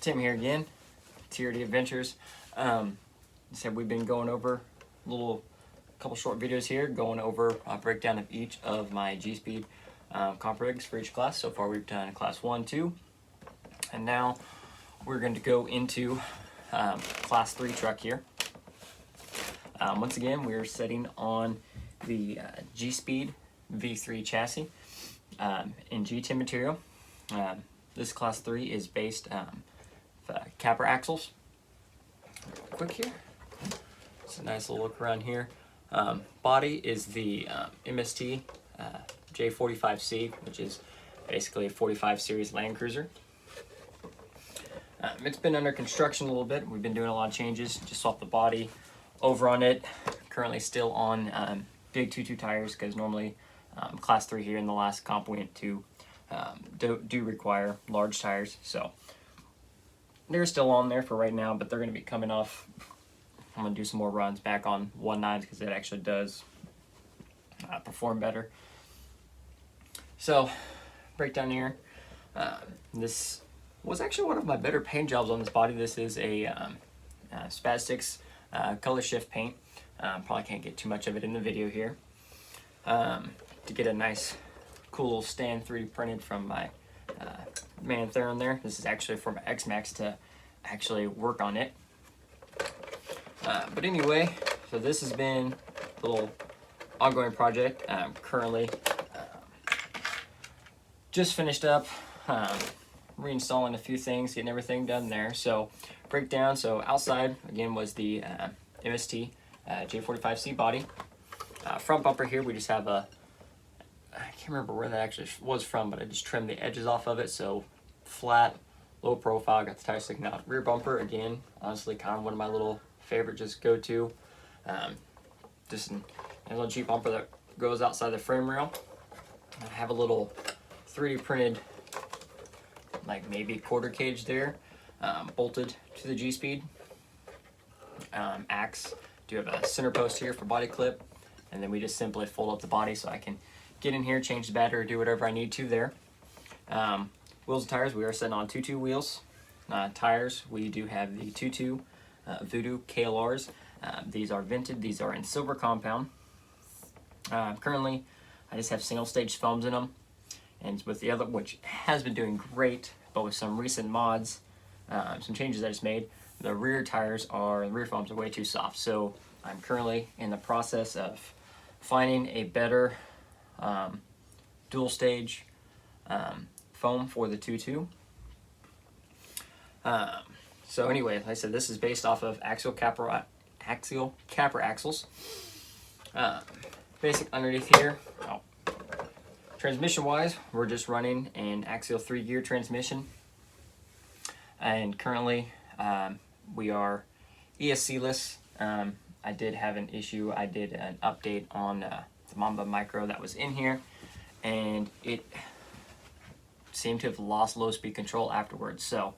Tim here again, TRD Adventures. Said we've been going over a couple short videos here, going over a breakdown of each of my GSpeed comp rigs for each class. So far we've done class 1, 2, and now we're going to go into class 3 truck here. Once again, we're setting on the GSpeed V3 chassis in G10 material. This class 3 is based capper axles. Quick here. It's a nice little look around here. Body is the MST J45C, which is basically a 45 series Land Cruiser. It's been under construction a little bit. We've been doing a lot of changes. Just swapped the body over on it. Currently still on big 2.2 tires, because normally class 3 here in the last comp went to do require large tires. So they're still on there for right now, but they're going to be coming off. I'm going to do some more runs back on 1.9s because it actually does perform better. So breakdown here. This was actually one of my better paint jobs on this body. This is a Spastics color shift paint. Probably can't get too much of it in the video here. To get a nice cool stand 3D printed from my man Theron there. This is actually for my X-Max to actually work on it. But anyway, so this has been a little ongoing project. Currently just finished up reinstalling a few things, getting everything done there. So breakdown, so outside again was the MST J45C body. Front bumper here, we just have a, I can't remember where that actually was from, but I just trimmed the edges off of it, so flat, low profile, got the tire sticking out. Rear bumper, again, honestly kind of one of my little favorite just go to. Just a little Jeep bumper that goes outside the frame rail. I have a little 3D printed, like maybe quarter cage there, bolted to the GSpeed axe. Do have a center post here for body clip, and then we just simply fold up the body so I can get in here, change the battery, do whatever I need to there. Wheels and tires, we are setting on 2.2 wheels. Tires, we do have the 2.2 Voodoo KLRs. These are vented, these are in silver compound. Currently, I just have single stage foams in them. And with the other, which has been doing great, but with some recent mods, some changes I just made, the rear foams are way too soft. So I'm currently in the process of finding a better dual stage foam for the 2.2. So anyway, like I said, this is based off of axial capper axles. Basic underneath here. Transmission wise, we're just running an axial 3-gear transmission, and currently we are ESC-less. I did have an issue. I did an update on the Mamba Micro that was in here, and it seemed to have lost low speed control afterwards. So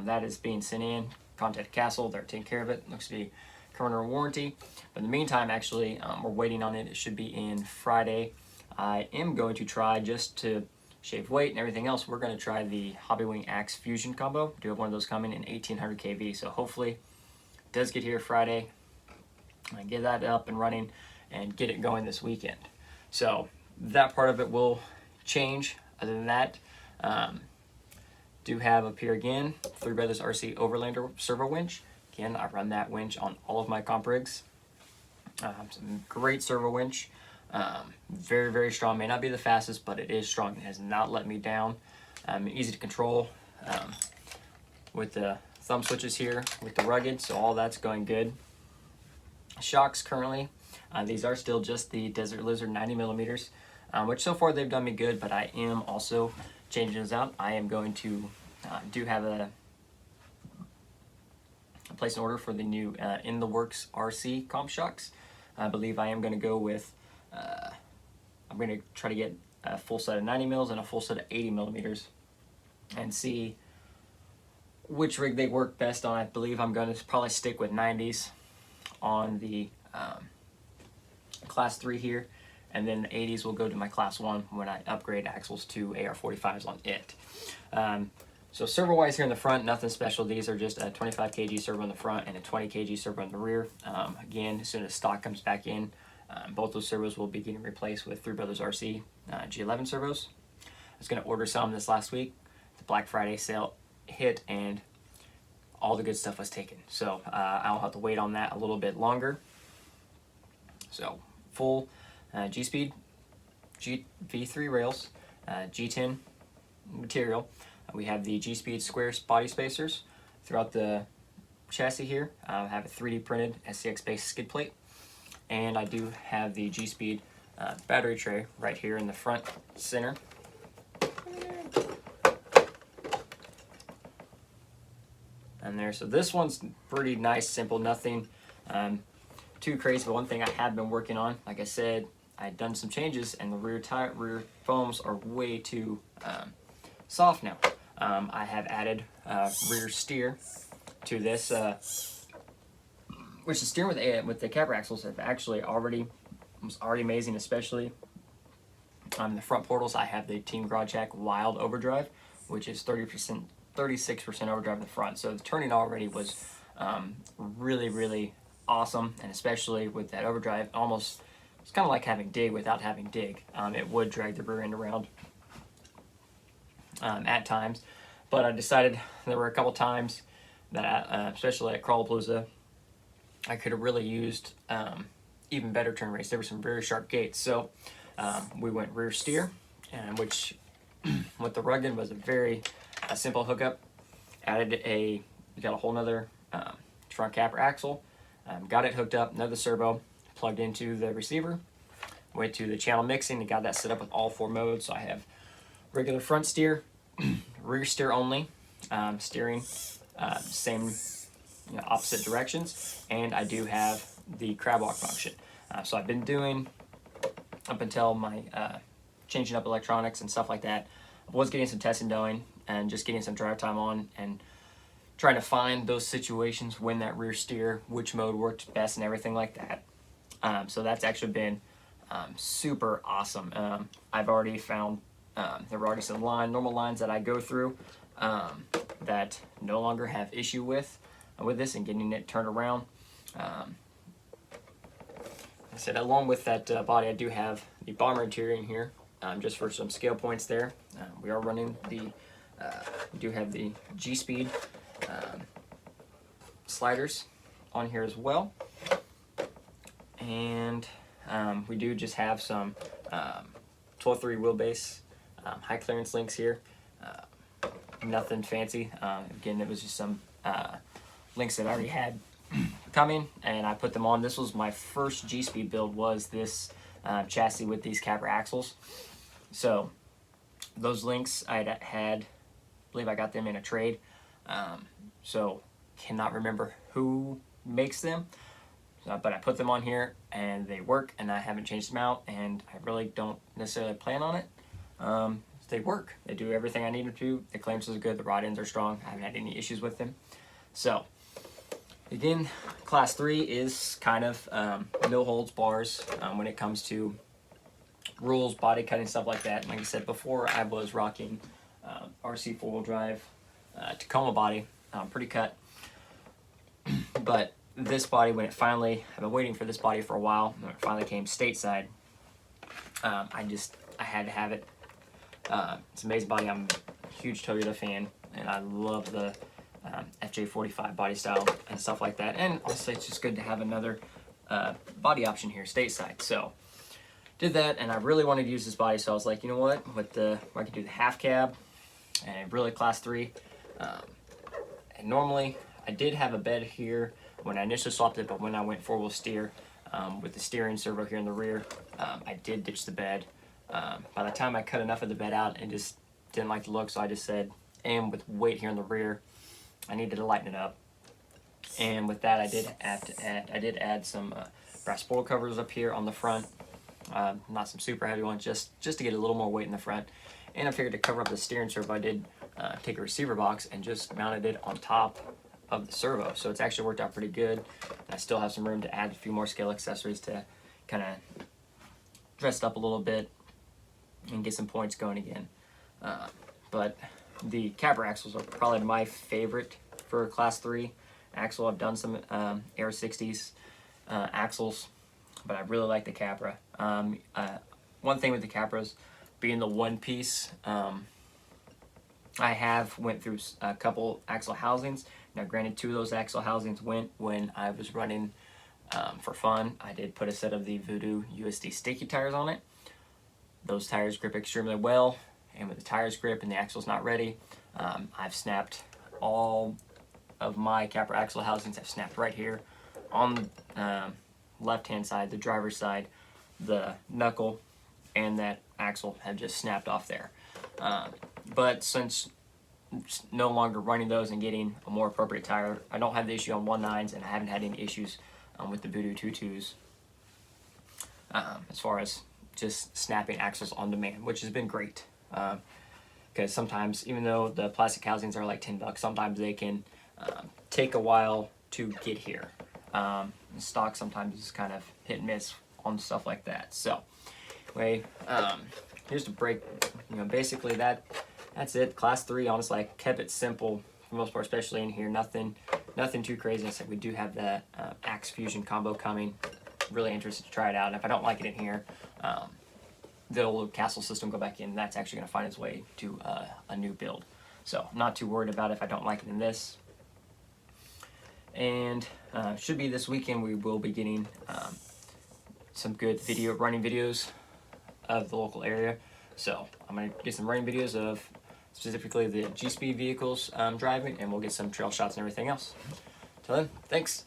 that is being sent in. Contacted Castle, they're taking care of it. Looks to be coming under warranty. But in the meantime, actually, we're waiting on it. It should be in Friday. I am going to try, just to shave weight and everything else, we're going to try the Hobbywing Axe Fusion combo. I do have one of those coming in 1800 kV, so hopefully it does get here Friday. I get that up and running and get it going this weekend. So that part of it will change. Other than that, do have up here again, Three Brothers RC Overlander servo winch. Again, I run that winch on all of my comp rigs. Some great servo winch. Very, very strong. May not be the fastest, but it is strong. It has not let me down. Easy to control with the thumb switches here with the rugged, so all that's going good. Shocks currently, these are still just the Desert Lizard 90 millimeters, which so far they've done me good, but I am also changing those out. I am going to do have a place an order for the new In the Works RC comp shocks. I believe I am going to go with I'm going to try to get a full set of 90 mils and a full set of 80 millimeters and see which rig they work best on. I believe I'm going to probably stick with 90s on the class 3 here, and then the 80s will go to my class 1 when I upgrade axles to AR45s on it. So servo wise here in the front, nothing special. These are just a 25 kg servo in the front and a 20 kg servo in the rear. Again, as soon as stock comes back in, both those servos will be getting replaced with Three Brothers RC G11 servos. I was going to order some this last week. The Black Friday sale hit and all the good stuff was taken. So I'll have to wait on that a little bit longer. So full GSpeed V3 rails, G10 material. We have the GSpeed square body spacers throughout the chassis here. I have a 3D printed SCX based skid plate, and I do have the GSpeed battery tray right here in the front center. And there, so this one's pretty nice, simple, nothing too crazy. But one thing I have been working on, like I said, I've done some changes, and the rear foams are way too soft now. I have added rear steer to this, which the steering with the capper axles have actually was already amazing, especially on the front portals. I have the Team Garage Hack Wild Overdrive, which is 36% overdrive in the front. So the turning already was really, really awesome, and especially with that overdrive, it's kind of like having dig without having dig. It would drag the rear end around at times, but I decided there were a couple times that, especially at Crawlapalooza, I could have really used even better turn rates. There were some very sharp gates, so we went rear steer, and which with the Rugged was a very simple hookup. We got a whole nother front capper axle, got it hooked up, another servo, plugged into the receiver, went to the channel mixing and got that set up with all 4 modes. So I have regular front steer, rear steer only, steering same opposite directions, and I do have the crab walk function. So I've been doing, up until my changing up electronics and stuff like that, I was getting some testing going and just getting some drive time on and trying to find those situations when that rear steer, which mode worked best and everything like that. So that's actually been super awesome. I've already found there were already some normal lines that I go through that no longer have issue with this and getting it turned around. I said, along with that body, I do have the bomber interior in here, just for some scale points there. We are running we do have the GSpeed sliders on here as well. And we do just have some 12.3 wheelbase high clearance links here. Nothing fancy. Again, it was just some links that I already had coming, and I put them on. This was my first G-Speed build, was this chassis with these capper axles. So those links I believe I got them in a trade. So cannot remember who makes them. But I put them on here and they work, and I haven't changed them out, and I really don't necessarily plan on it. They work. They do everything I need them to. The clamps are good. The rod ends are strong. I haven't had any issues with them. So again, Class 3 is kind of no holds bars when it comes to rules, body cutting, stuff like that. Like I said before, I was rocking RC 4-wheel drive Tacoma body, pretty cut. But this body, when it finally, I've been waiting for this body for a while, when it finally came stateside, I had to have it. It's an amazing body. I'm a huge Toyota fan, and I love the FJ45 body style and stuff like that. And also, it's just good to have another body option here stateside. So did that, and I really wanted to use this body, so I was like, you know what, I could do the half cab and really Class 3. And normally I did have a bed here when I initially swapped it, but when I went 4-wheel steer with the steering servo here in the rear, I did ditch the bed. By the time I cut enough of the bed out, it just didn't like the look, so I just said, and with weight here in the rear, I needed to lighten it up. And with that, I did add some brass spoil covers up here on the front, not some super heavy ones, just to get a little more weight in the front. And I figured to cover up the steering servo, I did take a receiver box and just mounted it on top of the servo. So it's actually worked out pretty good. I still have some room to add a few more scale accessories to kind of dress it up a little bit and get some points going again. But The Capra axles are probably my favorite for Class 3 axle. I've done some Air 60s axles, but I really like the Capra. One thing with the Capras being the one piece, I have went through a couple axle housings. Now granted, 2 of those axle housings went when I was running for fun. I did put a set of the Voodoo USD sticky tires on it. Those tires grip extremely well, and with the tires grip and the axle's not ready, I've snapped all of my Capra axle housings. I've snapped right here on the left hand side, the driver's side, the knuckle and that axle have just snapped off there. But since no longer running those and getting a more appropriate tire, I don't have the issue on 1.9s, and I haven't had any issues with the Voodoo 2.2s as far as just snapping axles on demand, which has been great. Because sometimes, even though the plastic housings are like $10, sometimes they can take a while to get here. Stock sometimes is kind of hit and miss on stuff like that. So, anyway, here's the break. Basically that's it. Class 3, honestly, I kept it simple for the most part, especially in here. Nothing too crazy. I said we do have the Axe Fusion combo coming. Really interested to try it out. And if I don't like it in here, the old castle system go back in. That's actually going to find its way to a new build. So I'm not too worried about it if I don't like it in this. And should be this weekend we will be getting some good running videos of the local area. So I'm going to get some running videos of specifically the GSpeed vehicles driving, and we'll get some trail shots and everything else. Till then, thanks.